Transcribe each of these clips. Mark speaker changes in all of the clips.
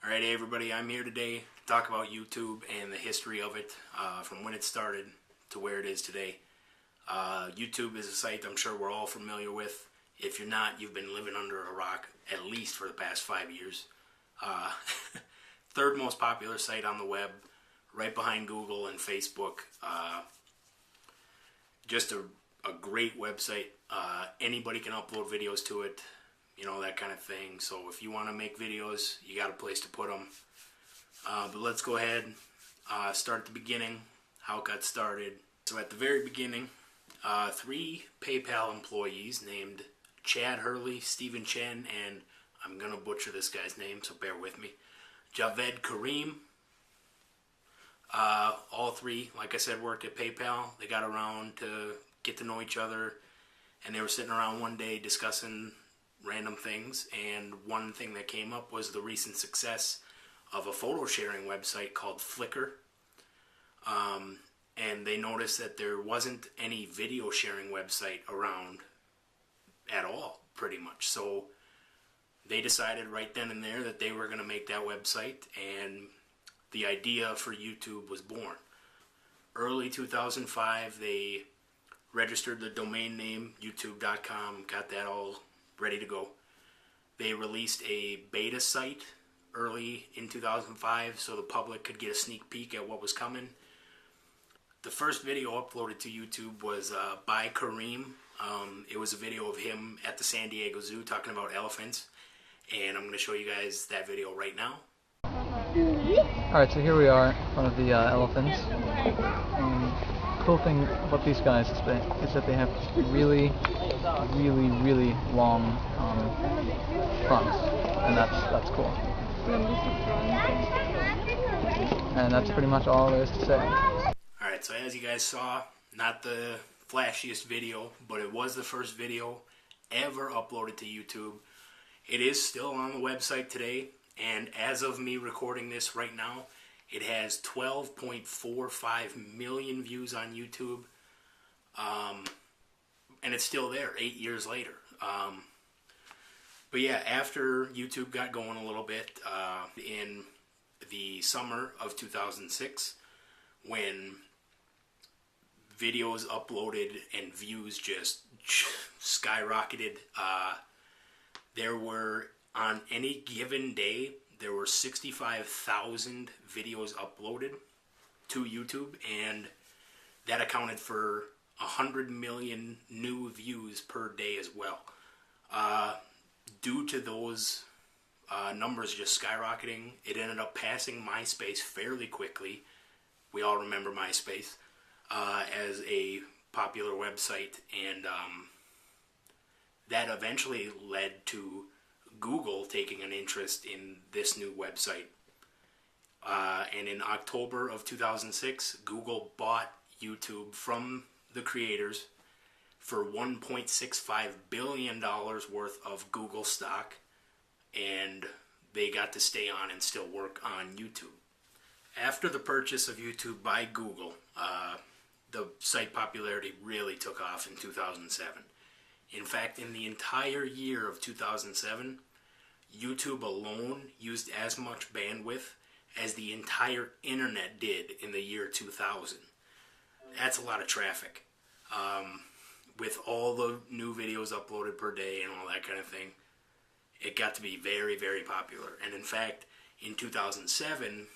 Speaker 1: Alright everybody, I'm here today to talk about YouTube and the history of it, from when it started to where it is today. YouTube is a site I'm sure we're all familiar with. If you're not, you've been living under a rock at least for the past 5 years. Third most popular site on the web, right behind Google and Facebook. Just a great website. Anybody can upload videos to it. You know, that kind of thing. So if you want to make videos, you got a place to put them. But let's go ahead, start at the beginning, how it got started. So at the very beginning, 3 PayPal employees named Chad Hurley, Stephen Chen, and I'm going to butcher this guy's name, so bear with me, Javed Karim. All 3, like I said, worked at PayPal. They got around to get to know each other, and they were sitting around one day discussing random things, and one thing that came up was the recent success of a photo sharing website called Flickr. And they noticed that there wasn't any video sharing website around at all, pretty much. So they decided right then and there that they were going to make that website, and the idea for YouTube was born. Early 2005, they registered the domain name youtube.com, got that all ready to go. They released a beta site early in 2005 so the public could get a sneak peek at what was coming. The first video uploaded to YouTube was by Kareem. It was a video of him at the San Diego Zoo talking about elephants, and I'm going to show you guys that video right now.
Speaker 2: Alright, so here we are in front of the elephants. Cool thing about these guys is that they have really long fronts, and that's cool. And that's pretty much all there is to say.
Speaker 1: Alright, so as you guys saw, not the flashiest video, but it was the first video ever uploaded to YouTube. It is still on the website today, and as of me recording this right now, it has 12.45 million views on YouTube, and it's still there 8 years later. But yeah, after YouTube got going a little bit, in the summer of 2006, when videos uploaded and views just skyrocketed, there were, on any given day, there were 65,000 videos uploaded to YouTube, and that accounted for 100 million new views per day as well. Due to those numbers just skyrocketing, it ended up passing MySpace fairly quickly. We all remember MySpace as a popular website, and that eventually led to Google taking an interest in this new website. And in October of 2006, Google bought YouTube from the creators for $1.65 billion worth of Google stock, and they got to stay on and still work on YouTube. After the purchase of YouTube by Google, the site popularity really took off in 2007. In fact, in the entire year of 2007, YouTube alone used as much bandwidth as the entire internet did in the year 2000. That's a lot of traffic. With all the new videos uploaded per day and all that kind of thing, it got to be very, very popular. And in fact, in 2007,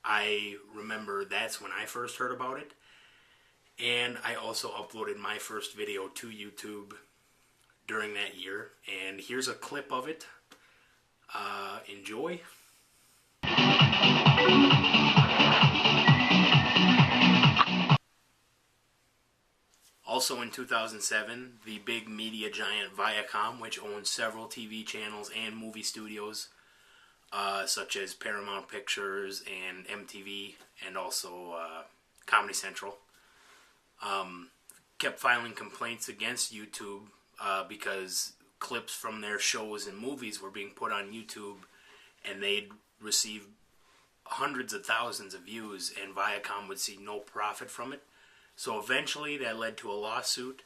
Speaker 1: I remember that's when I first heard about it. And I also uploaded my first video to YouTube during that year. And here's a clip of it. Enjoy. Also in 2007, the big media giant Viacom, which owns several TV channels and movie studios, such as Paramount Pictures and MTV, and also Comedy Central, kept filing complaints against YouTube because clips from their shows and movies were being put on YouTube, and they'd receive hundreds of thousands of views, and Viacom would see no profit from it. So eventually that led to a lawsuit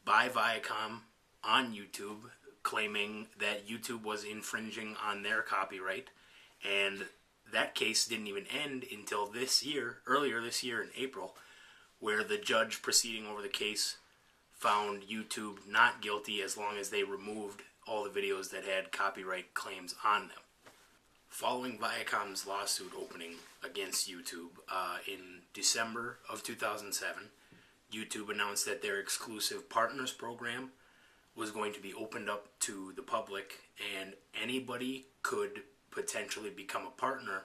Speaker 1: by Viacom on YouTube, claiming that YouTube was infringing on their copyright, And that case didn't even end until earlier this year in April, where the judge proceeding over the case found YouTube not guilty as long as they removed all the videos that had copyright claims on them. Following Viacom's lawsuit opening against YouTube in December of 2007, YouTube announced that their exclusive partners program was going to be opened up to the public, and anybody could potentially become a partner.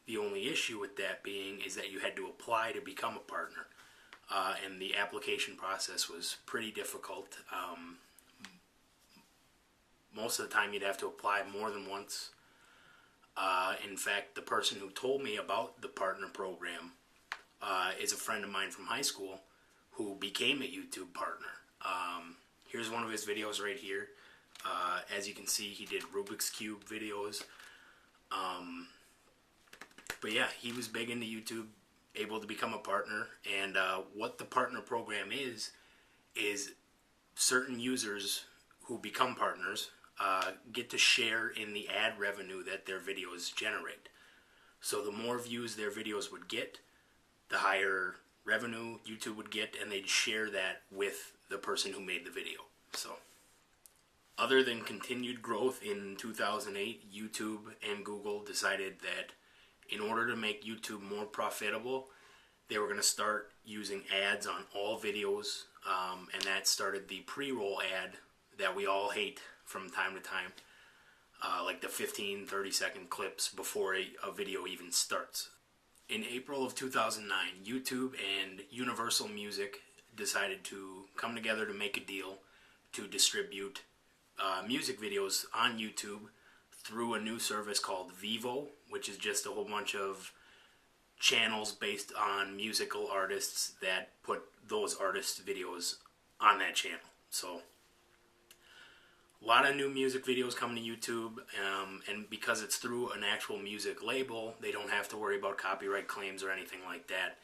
Speaker 1: The only issue with that being is that you had to apply to become a partner, and the application process was pretty difficult. Most of the time you'd have to apply more than once. In fact, the person who told me about the partner program is a friend of mine from high school who became a YouTube partner. Here's one of his videos right here. As you can see, he did Rubik's Cube videos. But yeah, he was big into YouTube, able to become a partner. And what the partner program is certain users who become partners get to share in the ad revenue that their videos generate. So the more views their videos would get, the higher revenue YouTube would get, and they'd share that with the person who made the video. So, other than continued growth in 2008, YouTube and Google decided that in order to make YouTube more profitable, they were going to start using ads on all videos, and that started the pre-roll ad that we all hate from time to time, like the 15-30-second clips before a video even starts. In April of 2009, YouTube and Universal Music decided to come together to make a deal to distribute music videos on YouTube through a new service called Vivo, which is just a whole bunch of channels based on musical artists that put those artists' videos on that channel. So a lot of new music videos coming to YouTube, and because it's through an actual music label, they don't have to worry about copyright claims or anything like that.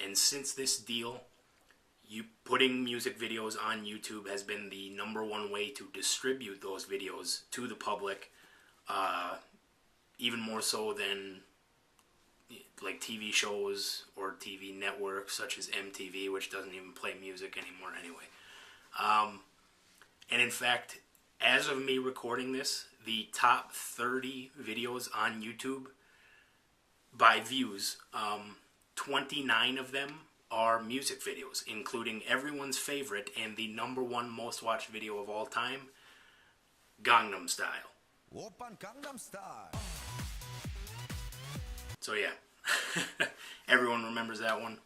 Speaker 1: And since this deal, putting music videos on YouTube has been the number one way to distribute those videos to the public, even more so than like TV shows or TV networks such as MTV, which doesn't even play music anymore anyway. And in fact, as of me recording this, the top 30 videos on YouTube by views, 29 of them are music videos, including everyone's favorite and the number one most watched video of all time, Gangnam Style.
Speaker 3: Oppan Gangnam Style.
Speaker 1: So yeah, everyone remembers that one.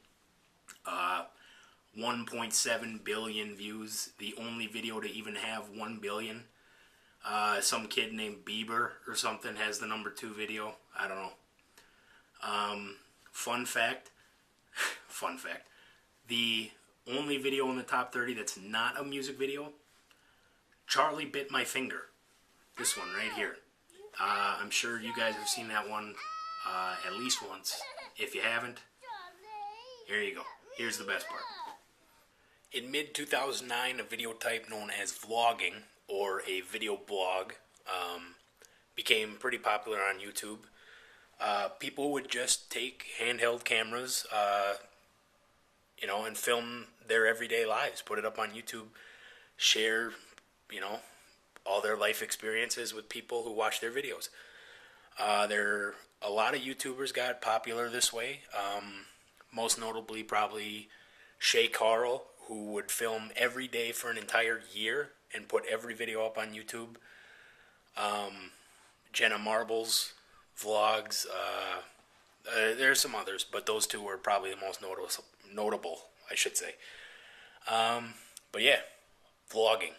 Speaker 1: 1.7 billion views, the only video to even have 1 billion. Some kid named Bieber or something has the number 2 video. I don't know. Fun fact, the only video in the top 30 that's not a music video, Charlie Bit My Finger. This one right here. I'm sure you guys have seen that one at least once. If you haven't, here you go. Here's the best part. In mid-2009, a video type known as vlogging, or a video blog, became pretty popular on YouTube. People would just take handheld cameras, and film their everyday lives, put it up on YouTube, share, all their life experiences with people who watch their videos. A lot of YouTubers got popular this way. Most notably, probably Shay Carl, who would film every day for an entire year and put every video up on YouTube. Jenna Marbles vlogs. There's some others, but those two were probably the most notable, I should say. But yeah, vlogging.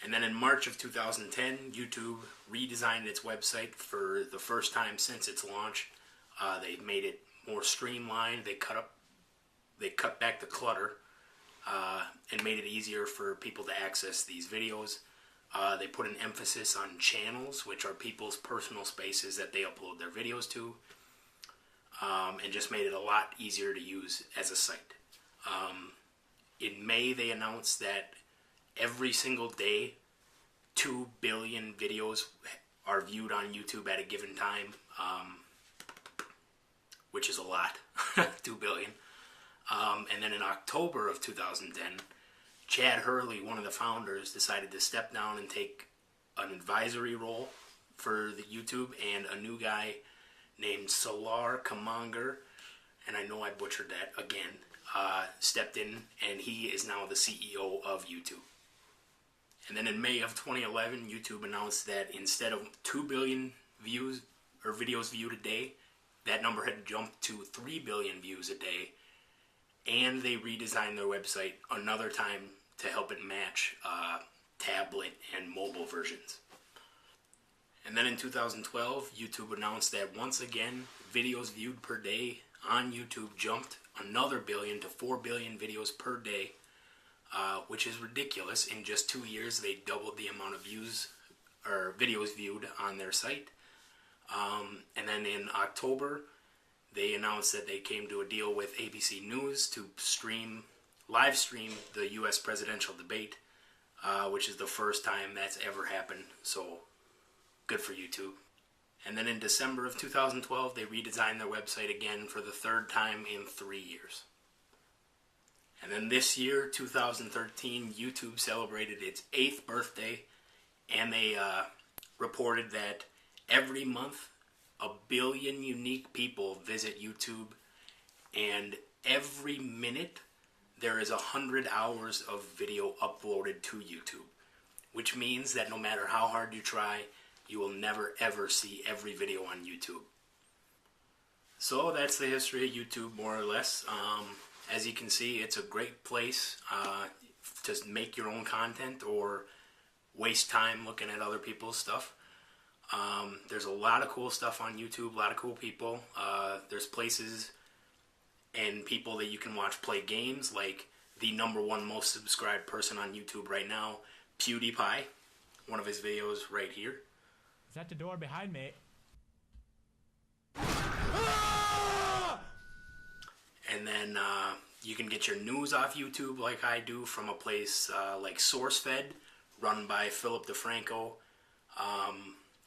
Speaker 1: And then in March of 2010, YouTube redesigned its website for the first time since its launch. They made it more streamlined. They cut back the clutter and made it easier for people to access these videos. They put an emphasis on channels, which are people's personal spaces that they upload their videos to, and just made it a lot easier to use as a site. In May, they announced that every single day, 2 billion videos are viewed on YouTube at a given time, which is a lot, 2 billion. And then in October of 2010, Chad Hurley, one of the founders, decided to step down and take an advisory role for the YouTube, and a new guy named Salar Kamanger, and I know I butchered that again, stepped in, and he is now the CEO of YouTube. And then in May of 2011, YouTube announced that instead of 2 billion views or videos viewed a day, that number had jumped to 3 billion views a day, and they redesigned their website another time to help it match tablet and mobile versions. And then in 2012, YouTube announced that once again, videos viewed per day on YouTube jumped another billion to 4 billion videos per day, which is ridiculous. In just 2 years, they doubled the amount of views or videos viewed on their site. And then in October, they announced that they came to a deal with ABC News to live stream the U.S. presidential debate, which is the first time that's ever happened. So good for YouTube. And then in December of 2012, they redesigned their website again for the third time in 3 years. And then this year, 2013, YouTube celebrated its 8th birthday, and they reported that every month, 1 billion unique people visit YouTube, and every minute, there is 100 hours of video uploaded to YouTube, which means that no matter how hard you try, you will never ever see every video on YouTube. So that's the history of YouTube, more or less. As you can see, it's a great place to make your own content or waste time looking at other people's stuff. There's a lot of cool stuff on YouTube, a lot of cool people. There's places and people that you can watch play games, like the #1 most subscribed person on YouTube right now, PewDiePie. One of his videos right here.
Speaker 4: Is that the door behind me?
Speaker 1: And then you can get your news off YouTube like I do from a place like SourceFed, run by Philip DeFranco.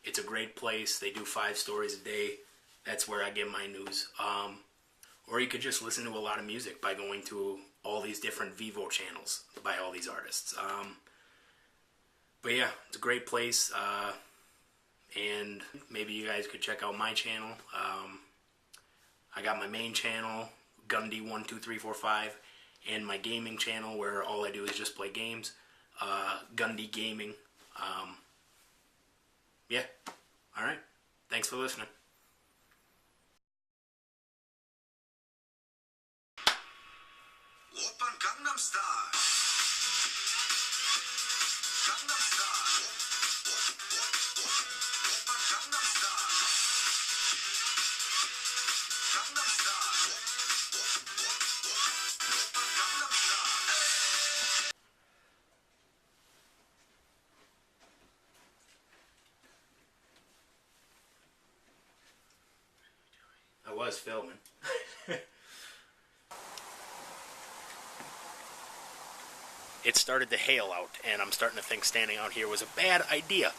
Speaker 1: It's a great place. They do 5 stories a day. That's where I get my news. Or you could just listen to a lot of music by going to all these different Vivo channels by all these artists. But yeah, it's a great place. And maybe you guys could check out my channel. I got my main channel, Gundy12345, and my gaming channel where all I do is just play games, Gundy Gaming. Yeah, alright, thanks for listening.
Speaker 3: Open Gangnam Style. Gangnam Style. Open Gangnam Style. Gangnam Style. Open Gangnam Style.
Speaker 1: I was filming. It started to hail out, and I'm starting to think standing out here was a bad idea.